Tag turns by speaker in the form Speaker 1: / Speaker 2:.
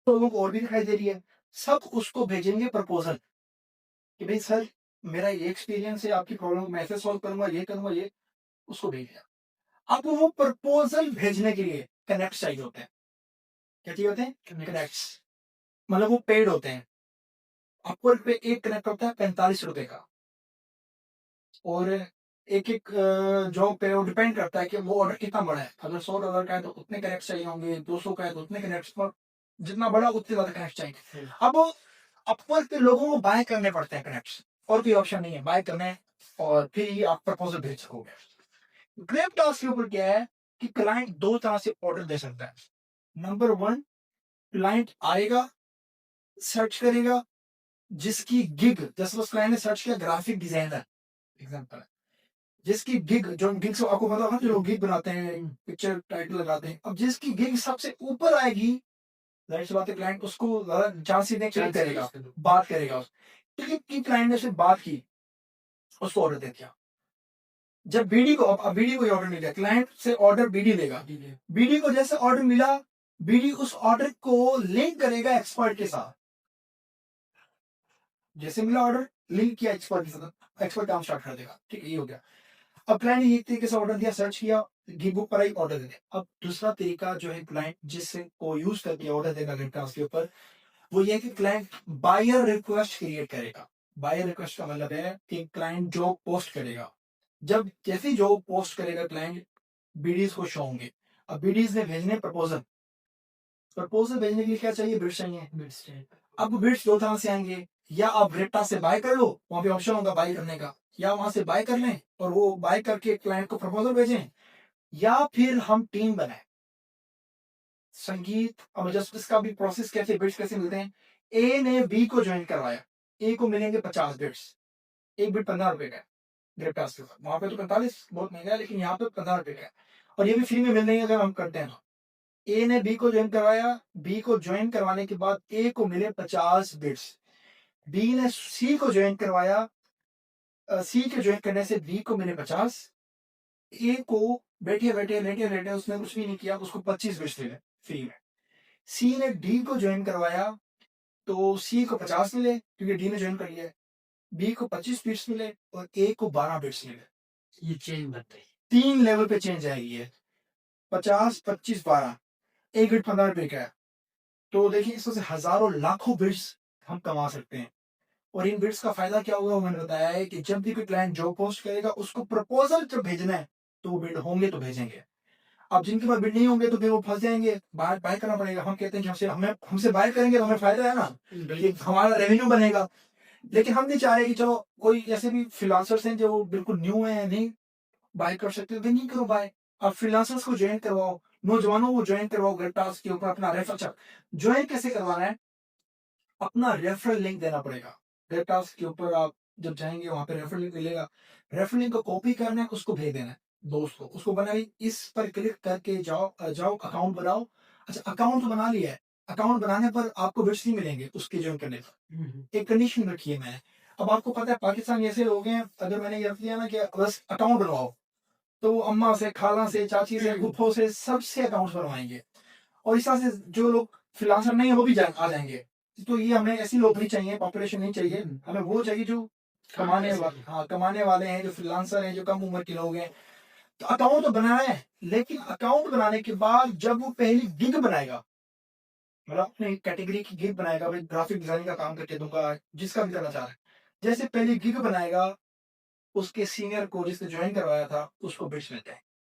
Speaker 1: लोगों को और भी दिखाई दे रही है, सब उसको भेजेंगे प्रपोजल कि भाई सर मेरा ये एक्सपीरियंस है, आपकी प्रॉब्लम मैं ऐसे सॉल्व करूंगा, ये करूंगा, ये उसको भेज दिया। अब वो प्रपोजल भेजने के लिए कनेक्ट चाहिए होते हैं। क्या चाहिए होते हैं? कनेक्ट्स। मतलब वो पेड होते हैं। अपवर्क पे एक कनेक्ट होता है 45 रुपए का, और एक एक जॉब पे वो डिपेंड करता है कि वो ऑर्डर कितना बड़ा है। अगर $100 का है तो उतने कनेक्ट चाहिए होंगे, 200 का है तो उतने कनेक्ट, और जितना बड़ा उतने ज्यादा कनेक्ट चाहिए। अब अपवर्क पे लोगों को बाय करने पड़ते हैं कनेक्ट, और कोई ऑप्शन नहीं है, बाय करना है और फिर ही आप प्रपोजल भेज सकोगे। ग्रेप टास्क के ऊपर क्या है कि क्लाइंट दो तरह से ऑर्डर दे सकता है। नंबर वन, क्लाइंट आएगा, सर्च करेगा, जिसकी गिग, जैसे उस क्लाइंट ने सर्च किया ग्राफिक डिजाइनर एग्जांपल है, जिसकी गिग, जो गिग से आपको पता होगा जो लोग गिग बनाते हैं, पिक्चर टाइटल लगाते हैं, अब जिसकी गिग सबसे ऊपर आएगी, जाहिर सी बात है क्लाइंट उसको ज्यादा चांस ही नहीं करेगा, बात करेगा। क्योंकि क्लाइंट ने उससे बात की, उसको ऑर्डर दे दिया। जब बीडी को, अब बीडी को ऑर्डर मिल गया, क्लाइंट से ऑर्डर बीडी लेगा, बीडी को जैसे ऑर्डर मिला, बीडी उस ऑर्डर को लिंक करेगा एक्सपर्ट के साथ। जैसे मिला ऑर्डर, लिंक किया एक्सपर्ट के साथ, एक्सपर्ट काम स्टार्ट कर देगा। ठीक है, ये हो गया। अब क्लाइंट ने एक तरीके से ऑर्डर दिया, सर्च किया, गिग बुक पर आई, ऑर्डर दे दिया। अब दूसरा तरीका जो है क्लाइंट जिससे को यूज करके ऑर्डर देगा गेटटास्क के ऊपर, वो ये है कि क्लाइंट बायर रिक्वेस्ट क्रिएट करेगा। बायर रिक्वेस्ट का मतलब है कि क्लाइंट जॉब पोस्ट करेगा। जब जैसे जॉब पोस्ट करेगा क्लाइंट, बीडीज को शो होंगे। अब बीडीज ने भेजने प्रपोजल, प्रपोजल भेजने के लिए क्या चाहिए? बिड्स चाहिए, बिड्स चाहिए। अब बिड्स दो तरह से आएंगे, या आप ग्रेप्टा से बाय कर लो, वहां पे ऑप्शन होगा बाय करने का, या वहां से बाय कर लें और वो बाय करके क्लाइंट को प्रपोजल भेजें, या फिर हम टीम बनाए। संगीत, अब जस्टिस का भी प्रोसेस कैसे, बिट्स कैसे मिलते हैं? ए ने बी को ज्वाइन करवाया, ए को मिलेंगे 50 बिट्स, एक बिट 15 रुपए का है। ग्रेप्टास के ऊपर, वहां पे तो 45 बहुत महंगा है, लेकिन यहाँ पे 15 रुपए का है, और ये भी फ्री में मिल रही है अगर हम करते हैं तो। ए ने बी को ज्वाइन करवाया, बी को ज्वाइन करवाने के बाद ए को मिले 50 बिट्स, बी ने सी को ज्वाइन करवाया, सी के ज्वाइन करने से बी को मिले 50, ए को बैठे बैठे लेटे लेटे उसने कुछ भी नहीं किया, उसको 25 बिट्स मिले फ्री में। सी ने डी को ज्वाइन करवाया, तो सी को 50 मिले क्योंकि डी ने ज्वाइन कर लिया है, बी को 25 बिट्स मिले और ए को 12 बिट्स मिले। ये चेंज बनते हैं, 3 लेवल पे चेंज आएगी है, 50, 25, 12, एक बिट 15 रुपए का है। तो देखिए इसमें से हजारों लाखों बिट्स हम कमा सकते हैं। और इन बिट्स का फायदा क्या होगा, वो मैंने बताया है कि जब भी कोई क्लाइंट जॉब पोस्ट करेगा, उसको प्रपोजल जब भेजना है तो वो बिड होंगे तो भेजेंगे। अब जिनके पास बिड नहीं होंगे तो फिर वो फंस जाएंगे, बाय बाय करना पड़ेगा। हम कहते हैं कि हमसे हमें हमसे बाय करेंगे तो हमें फायदा है ना, कि हमारा रेवेन्यू बनेगा। लेकिन हम नहीं चाह रहे कि चलो कोई ऐसे भी फ्रीलांसर्स हैं जो बिल्कुल न्यू है, नहीं बाय कर सकते, तो नहीं करो बाय। आप फ्रीलांसर्स को ज्वाइन करवाओ, नौजवानों को ज्वाइन करवाओ, गेटटास्क के ऊपर अपना रेफर। अच्छा, ज्वाइन कैसे करवाना है? अपना रेफरल लिंक देना पड़ेगा। गेटटास्क के ऊपर आप जब जाएंगे वहां पे रेफरल लिंक मिलेगा, रेफरल लिंक को कॉपी करना है, उसको भेज देना है दोस्त को, उसको बनाई, इस पर क्लिक करके जाओ, जाओ अकाउंट बनाओ। अच्छा, अकाउंट तो बना लिया है, अकाउंट बनाने पर आपको बिट्स नहीं मिलेंगे उसके ज्वाइन करने पर। एक कंडीशन रखी है मैंने। अब आपको पता है पाकिस्तान ऐसे लोग हैं, अगर मैंने ये रख दिया ना कि बस अकाउंट बनवाओ, तो अम्मा से, खाला से, चाची से, फूफो से, सबसे अकाउंट बनवाएंगे। और इस तरह से जो लोग फ्रीलांसर नहीं है वो भी आ जाएंगे। तो ये हमें ऐसी लोग नहीं चाहिए, पॉपुलेशन नहीं चाहिए, हमें वो चाहिए जो कमाने वाले, हाँ कमाने वाले हैं, जो फ्रीलांसर हैं, जो कम उम्र के लोग हैं। तो अकाउंट तो बनाना है, लेकिन अकाउंट बनाने के बाद जब वो पहली गिग बनाएगा, मतलब अपनी कैटेगरी की गिग बनाएगा, भाई ग्राफिक डिजाइनिंग का काम करके दूंगा, जिसका भी करना चाह रहा है, जैसे पहली गिग बनाएगा, उसके सीनियर को जिसने ज्वाइन करवाया था उसको बिट्स मिलते हैं।